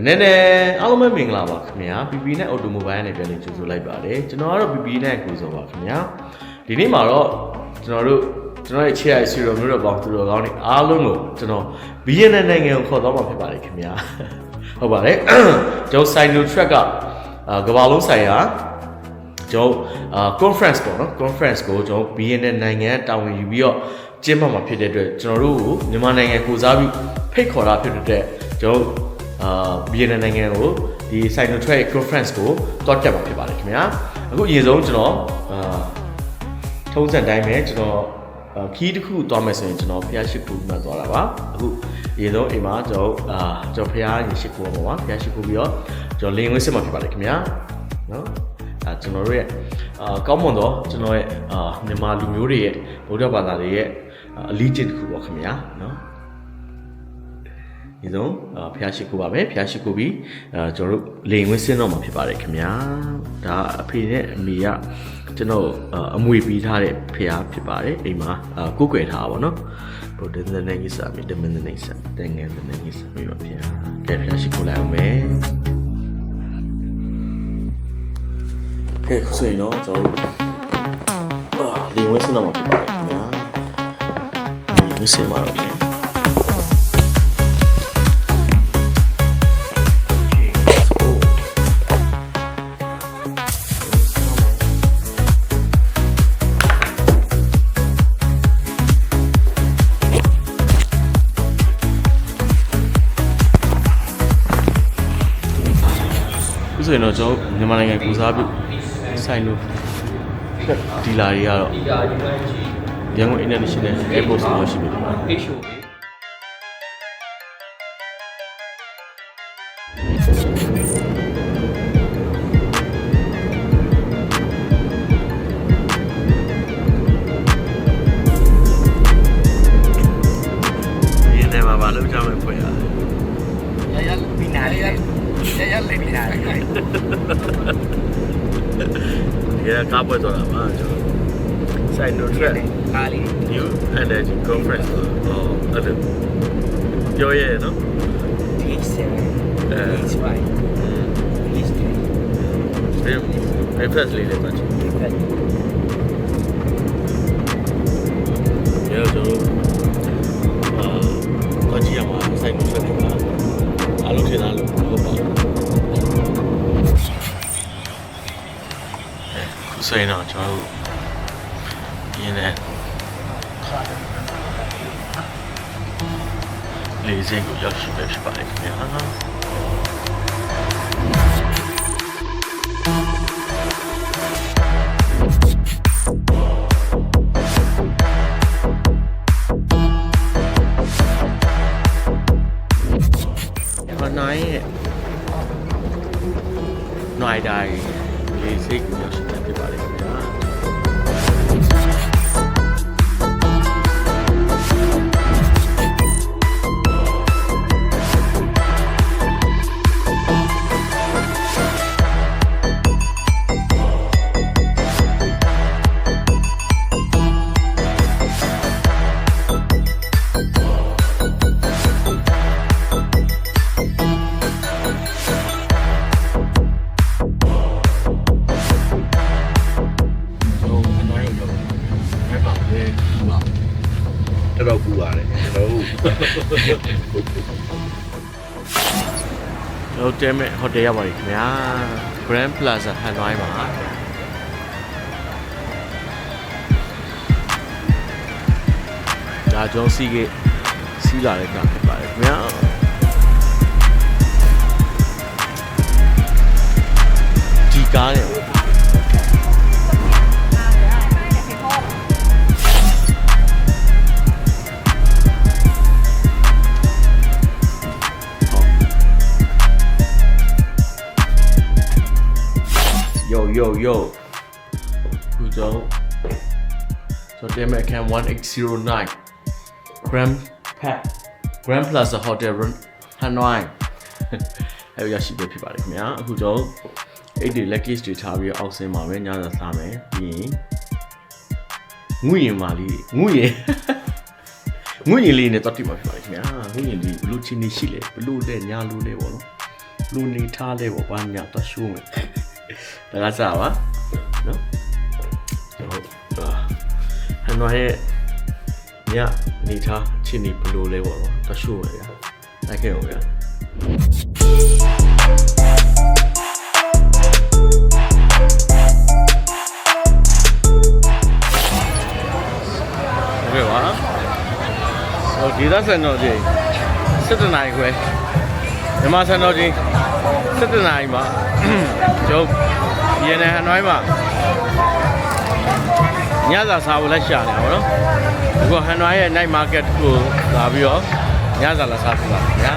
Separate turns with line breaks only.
နဲ့အားလုံးပဲမင်္ဂလာပါခင်ဗျာ PP နဲ့ Automobile နဲ့ပြန်လည်ကြိုဆိုလိုက်ပါတယ်ကျွန်တော်ကတော့ PP နဲ့ကိုဆိုပါခင်ဗျာဒီနေ့မှာတော့ကျွန်တော်ရဲ့ချစ်ရစီရောမျိုးတော့ပေါင်းသူတော်ကောင်းတွေအားလုံးကိုကျွန်တော် BNN နိုင်ငံကိုခေါ်သွားမှာဖြစ်ပါတယ်ခင်ဗျာဟုတ်ပါတယ်ကျွန်တော် Sino Track ကကမ္ဘာလုံးဆိုင်ရာကျွန်တော်conference ပေါ့နော် conference ကိုကျွန်တော် BNN နိုင်ငံတာဝန်ယူပြီးတော့ကျင်းပမှာဖြစ်တဲ့အတွက်ကျွန်တော်တို့ကိုမြန်မာနိုင်ငံကိုစားပြီးဖိတ်ခေါ်တာဖြစ်တဲ့ကျွန်တော်BNN နိုင်ငံကိုဒီ Sino Track conference ကိုတွားတက်မှာဖြစ်ပါတယ်ခင်ဗျာအခုအရင်ဆုံးကျွန်တော်ထုံးစံတိုင်းပဲကျွန်တော်ခီးတစ်ခုသွားမယ်ဆိုရင်ကျွန်တော်ဖျားရှိခိုးမှသွားတာပါအခုအရင်ဆုံးအိမ်မှာကျွန်တော်ဖျားရင်ရှိခိုးပါပါဖျားရှိခိုးပြီးတော့ကျွန်တော်လင်းဝင်းစစ်မှာဖြစ်ပါတယ်ခင်ဗျာနော်ကျွန်တော်တို့ရဲ့ကောင်းမွန်တော့ကျွန်တော်ရဲ့မြန်မာလူမျိုးတွေရဲ့ဗုဒ္ဓဘာသာတွေရဲ့အလီကျင့်တစ်ခုပေါ့ခင်ဗျာနော်ဒီဆုံးဖျားရှိခိုးပါမယ်ဖျားရှိခိုးပြီးကျွန်တော်တို့လိန်ဝင်းစင်းတော့မှာဖြစ်ပါတယ်ခင်ဗျာဒါအဖေနဲ့အမေကကျွန်တော်အမွေပြီးထားတဲ့ဖျားဖြစ်ပါတယ်အိမ်မှာကိုယ်ွယ်ထားပါတော့ဗုဒ္ဓတဲ့နိုင်ငံစာမိတမန်တဲ့နိုင်ငံစာတန်ငယ်တဲ့နိုင်ငံစာမိပါဖျားကဲဖျားရှိခိုးလိုက်အောင်မယ်ကဲခုဆိုရင်တော့ကျွန်တော်လိန်ဝင်းစင်းတော့မှာဖြစ်ပါတယ်ခင်ဗျာလိန်ဝင်းစင်းမှာတော့ဆိုရင်တော့ကျွန်တော်မြန်မာနိုင်ငံကိုစားပြုဆိုင်လို့ဒီလာတွေကတော့ရန်ကုန် International Airport မှာရှိပြီ။အေးရှိုးဒီနေ့မှာဘာလုပ်ကြမလဲဖွင့်ရတယ်။ရပီနာလေးရလေးပီနာလေးဒီကကားပွဲသွားတာပါကျွန်တော် Sino Track ကားလေး New Energy Conference အဲ့ဒါပြောရဲနော် T7 T5 Refresh လေးလည်းပါချင်ရောကျွန်တော်တော့ကြည့်ရမှာ Sino Track ကအားလုံးထင်တာလို့ဟုတ်ပါဆိုရင်တော့ကျွန်တော်တို့ရင်းနဲ့လေးစိတ်ကိုရောက်ရှိပဲဖြစ်ပါတယ်ခင်ဗျာနိုင်တိုင်းလေးစိတ်ကိုရောက်ရှိပဲဖြစ်ပါတယ်ခင်ဗျာတော့ပူပါတယ်ကျွန်တော်တဲမဲ့ဟိုတယ်ရောက်ပါပြီခင်ဗျာ Grand Plaza ဟန်နွိုင်းမှာဒါကျွန်တော်စီးလာတဲ့ကားဖြစ်ပါတယ်ခင်ဗျာဒီကားနဲ့yo ခုကျွန်တော်တဲမဲ့ Cam 1809 Grand Plaza Hotel Hanoi အဲ့ရရှိပဲဖြစ်ပါတယ်ခင်ဗျာအခုကျွန်တော်အဲ့ဒီ luggage တွေထားပြီးအောက်ဆင်းပါမယ်ညစာစားမယ်ပြီးရင်ငွေရင်မာလေးငွေရင်လေးနဲ့တတ်တိမှာဖြစ်ပါတယ်ခင်ဗျာငွေရင်လေးဘလို့ချင်းနေရှိလဲဘလို့လဲညာလို့လဲပေါ့နော် လူနေထားလဲပေါ့ဘာညာတော့ရှိုးမယ်ဒါကစားပါနော်ဟုတ်ဟန်နွားရဲ့ညနေထားချင်းနေဘလို့လဲပေါ့နော်တော့ရှိုးမယ်ဗျာတိုက်ခဲ့အောင်ဗျာโอเคပါဟိုဒီသားစံတော်ကြီး7နာရီခွဲမြန်မာစံတော်ကြီး7နာရီမှာကျုပ်ရင်းနေဟန်နွိုင်းမှာညစာစားဖို့လက်ရှာနေတာပေါ့နော်အခုဟန်နွိုင်းရဲ့ night market ကိုလာပြီးတော့ညစာလာစားပြပါခင်ဗျာ